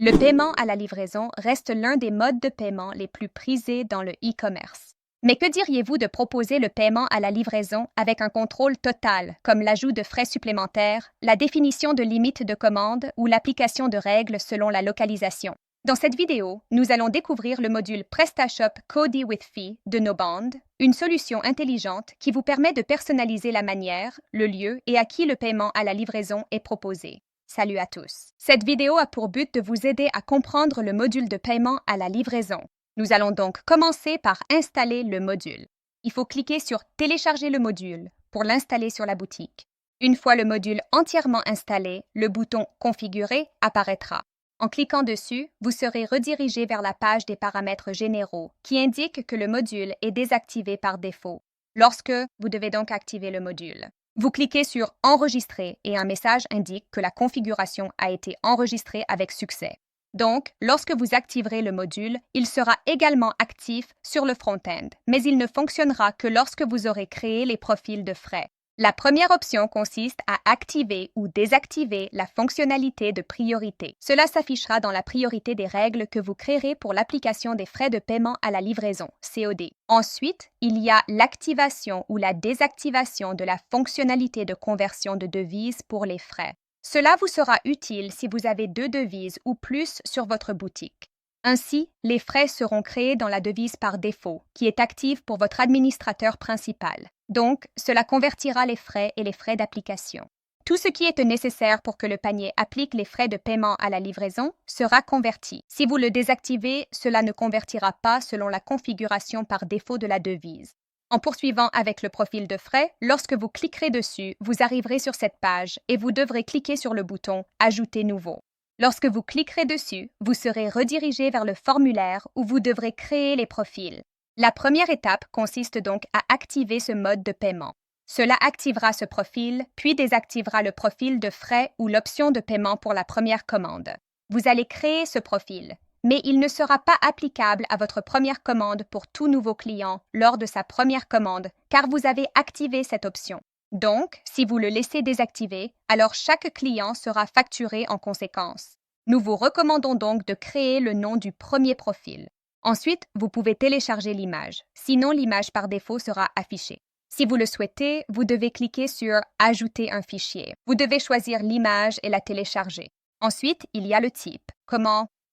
Le paiement à la livraison reste l'un des modes de paiement les plus prisés dans le e-commerce. Mais que diriez-vous de proposer le paiement à la livraison avec un contrôle total, comme l'ajout de frais supplémentaires, la définition de limites de commande ou l'application de règles selon la localisation? Dans cette vidéo, nous allons découvrir le module PrestaShop Kodi with Fee de Noband, une solution intelligente qui vous permet de personnaliser la manière, le lieu et à qui le paiement à la livraison est proposé. Salut à tous! Cette vidéo a pour but de vous aider à comprendre le module de paiement à la livraison. Nous allons donc commencer par installer le module. Il faut cliquer sur « Télécharger le module » pour l'installer sur la boutique. Une fois le module entièrement installé, le bouton « Configurer » apparaîtra. En cliquant dessus, vous serez redirigé vers la page des paramètres généraux qui indique que le module est désactivé par défaut. Vous devez donc activer le module. Vous cliquez sur « Enregistrer » et un message indique que la configuration a été enregistrée avec succès. Donc, lorsque vous activerez le module, il sera également actif sur le front-end, mais il ne fonctionnera que lorsque vous aurez créé les profils de frais. La première option consiste à activer ou désactiver la fonctionnalité de priorité. Cela s'affichera dans la priorité des règles que vous créerez pour l'application des frais de paiement à la livraison, COD. Ensuite, il y a l'activation ou la désactivation de la fonctionnalité de conversion de devises pour les frais. Cela vous sera utile si vous avez 2 devises ou plus sur votre boutique. Ainsi, les frais seront créés dans la devise par défaut, qui est active pour votre administrateur principal. Donc, cela convertira les frais et les frais d'application. Tout ce qui est nécessaire pour que le panier applique les frais de paiement à la livraison sera converti. Si vous le désactivez, cela ne convertira pas selon la configuration par défaut de la devise. En poursuivant avec le profil de frais, lorsque vous cliquerez dessus, vous arriverez sur cette page et vous devrez cliquer sur le bouton « Ajouter nouveau ». Lorsque vous cliquerez dessus, vous serez redirigé vers le formulaire où vous devrez créer les profils. La première étape consiste donc à activer ce mode de paiement. Cela activera ce profil, puis désactivera le profil de frais ou l'option de paiement pour la première commande. Vous allez créer ce profil, mais il ne sera pas applicable à votre première commande pour tout nouveau client lors de sa première commande, car vous avez activé cette option. Donc, si vous le laissez désactiver, alors chaque client sera facturé en conséquence. Nous vous recommandons donc de créer le nom du premier profil. Ensuite, vous pouvez télécharger l'image, sinon l'image par défaut sera affichée. Si vous le souhaitez, vous devez cliquer sur « Ajouter un fichier ». Vous devez choisir l'image et la télécharger. Ensuite, il y a le type.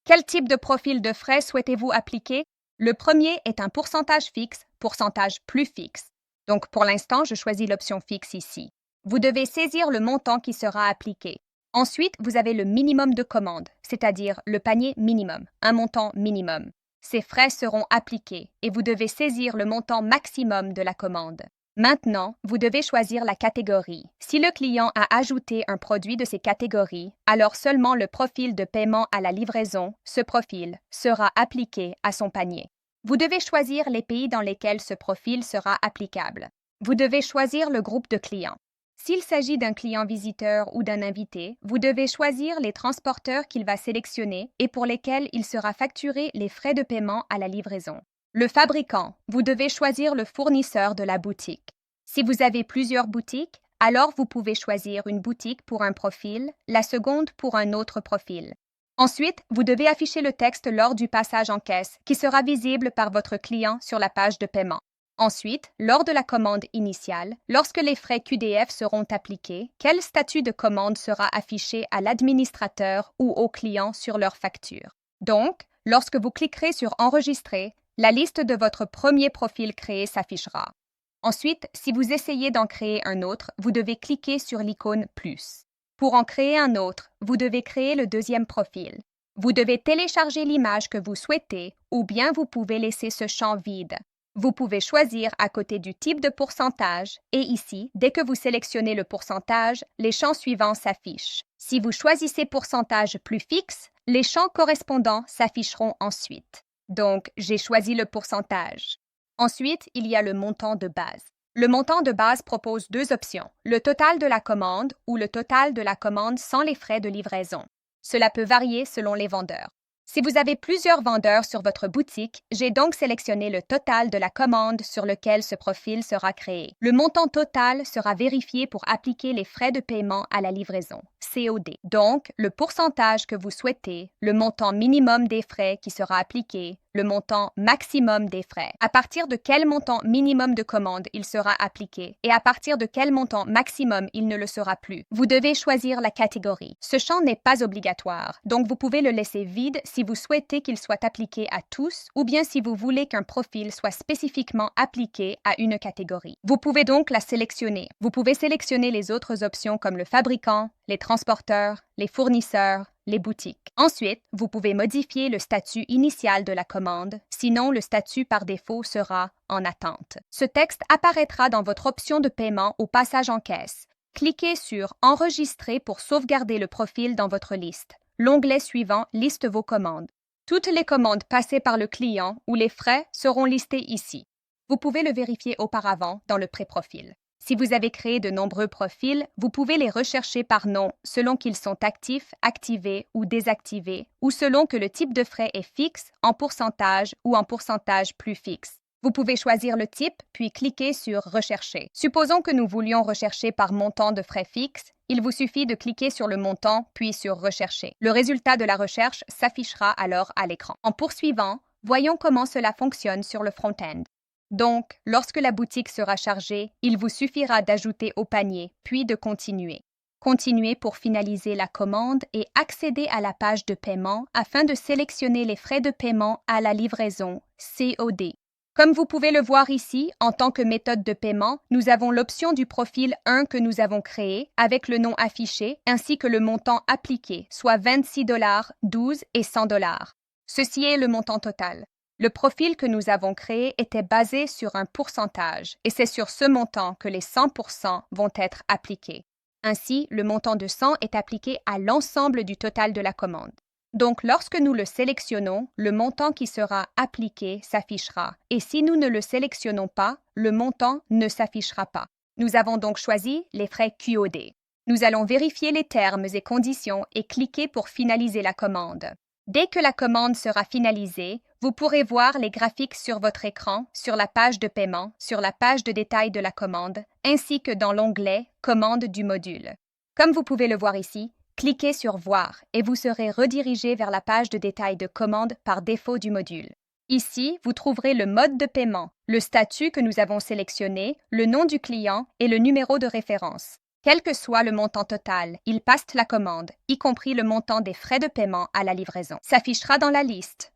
Quel type de profil de frais souhaitez-vous appliquer? Le premier est un pourcentage fixe, pourcentage plus fixe. Donc, pour l'instant, je choisis l'option fixe ici. Vous devez saisir le montant qui sera appliqué. Ensuite, vous avez le minimum de commande, c'est-à-dire le panier minimum, un montant minimum. Ces frais seront appliqués et vous devez saisir le montant maximum de la commande. Maintenant, vous devez choisir la catégorie. Si le client a ajouté un produit de ces catégories, alors seulement le profil de paiement à la livraison, ce profil, sera appliqué à son panier. Vous devez choisir les pays dans lesquels ce profil sera applicable. Vous devez choisir le groupe de clients. S'il s'agit d'un client visiteur ou d'un invité, vous devez choisir les transporteurs qu'il va sélectionner et pour lesquels il sera facturé les frais de paiement à la livraison. Le fabricant, vous devez choisir le fournisseur de la boutique. Si vous avez plusieurs boutiques, alors vous pouvez choisir une boutique pour un profil, la seconde pour un autre profil. Ensuite, vous devez afficher le texte lors du passage en caisse qui sera visible par votre client sur la page de paiement. Ensuite, lors de la commande initiale, lorsque les frais QDF seront appliqués, quel statut de commande sera affiché à l'administrateur ou au client sur leur facture? Donc, lorsque vous cliquerez sur « Enregistrer », la liste de votre premier profil créé s'affichera. Ensuite, si vous essayez d'en créer un autre, vous devez cliquer sur l'icône « Plus ». Pour en créer un autre, vous devez créer le deuxième profil. Vous devez télécharger l'image que vous souhaitez ou bien vous pouvez laisser ce champ vide. Vous pouvez choisir à côté du type de pourcentage et ici, dès que vous sélectionnez le pourcentage, les champs suivants s'affichent. Si vous choisissez pourcentage plus fixe, les champs correspondants s'afficheront ensuite. Donc, j'ai choisi le pourcentage. Ensuite, il y a le montant de base. Le montant de base propose 2 options, le total de la commande ou le total de la commande sans les frais de livraison. Cela peut varier selon les vendeurs. Si vous avez plusieurs vendeurs sur votre boutique, j'ai donc sélectionné le total de la commande sur lequel ce profil sera créé. Le montant total sera vérifié pour appliquer les frais de paiement à la livraison, COD. Donc, le pourcentage que vous souhaitez, le montant minimum des frais qui sera appliqué, le montant maximum des frais. À partir de quel montant minimum de commande il sera appliqué et à partir de quel montant maximum il ne le sera plus. Vous devez choisir la catégorie. Ce champ n'est pas obligatoire, donc vous pouvez le laisser vide si vous souhaitez qu'il soit appliqué à tous ou bien si vous voulez qu'un profil soit spécifiquement appliqué à une catégorie. Vous pouvez donc la sélectionner. Vous pouvez sélectionner les autres options comme le fabricant, les transporteurs, les fournisseurs, les boutiques. Ensuite, vous pouvez modifier le statut initial de la commande, sinon le statut par défaut sera « en attente ». Ce texte apparaîtra dans votre option de paiement au passage en caisse. Cliquez sur « Enregistrer » pour sauvegarder le profil dans votre liste. L'onglet suivant liste vos commandes. Toutes les commandes passées par le client ou les frais seront listés ici. Vous pouvez le vérifier auparavant dans le pré-profil. Si vous avez créé de nombreux profils, vous pouvez les rechercher par nom selon qu'ils sont actifs, activés ou désactivés, ou selon que le type de frais est fixe, en pourcentage ou en pourcentage plus fixe. Vous pouvez choisir le type, puis cliquer sur « Rechercher ». Supposons que nous voulions rechercher par montant de frais fixes. Il vous suffit de cliquer sur le montant, puis sur « Rechercher ». Le résultat de la recherche s'affichera alors à l'écran. En poursuivant, voyons comment cela fonctionne sur le front-end. Donc, lorsque la boutique sera chargée, il vous suffira d'ajouter au panier, puis de continuer. Continuez pour finaliser la commande et accéder à la page de paiement afin de sélectionner les frais de paiement à la livraison, COD. Comme vous pouvez le voir ici, en tant que méthode de paiement, nous avons l'option du profil 1 que nous avons créé avec le nom affiché ainsi que le montant appliqué, soit $26, 12 et $100. Ceci est le montant total. Le profil que nous avons créé était basé sur un pourcentage et c'est sur ce montant que les 100% vont être appliqués. Ainsi, le montant de 100 est appliqué à l'ensemble du total de la commande. Donc, lorsque nous le sélectionnons, le montant qui sera appliqué s'affichera et si nous ne le sélectionnons pas, le montant ne s'affichera pas. Nous avons donc choisi les frais QOD. Nous allons vérifier les termes et conditions et cliquer pour finaliser la commande. Dès que la commande sera finalisée, vous pourrez voir les graphiques sur votre écran, sur la page de paiement, sur la page de détail de la commande, ainsi que dans l'onglet « Commande » du module. Comme vous pouvez le voir ici, cliquez sur « Voir » et vous serez redirigé vers la page de détail de commande par défaut du module. Ici, vous trouverez le mode de paiement, le statut que nous avons sélectionné, le nom du client et le numéro de référence. Quel que soit le montant total, il passe la commande, y compris le montant des frais de paiement à la livraison. S'affichera dans la liste.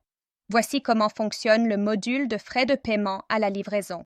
Voici comment fonctionne le module de frais de paiement à la livraison.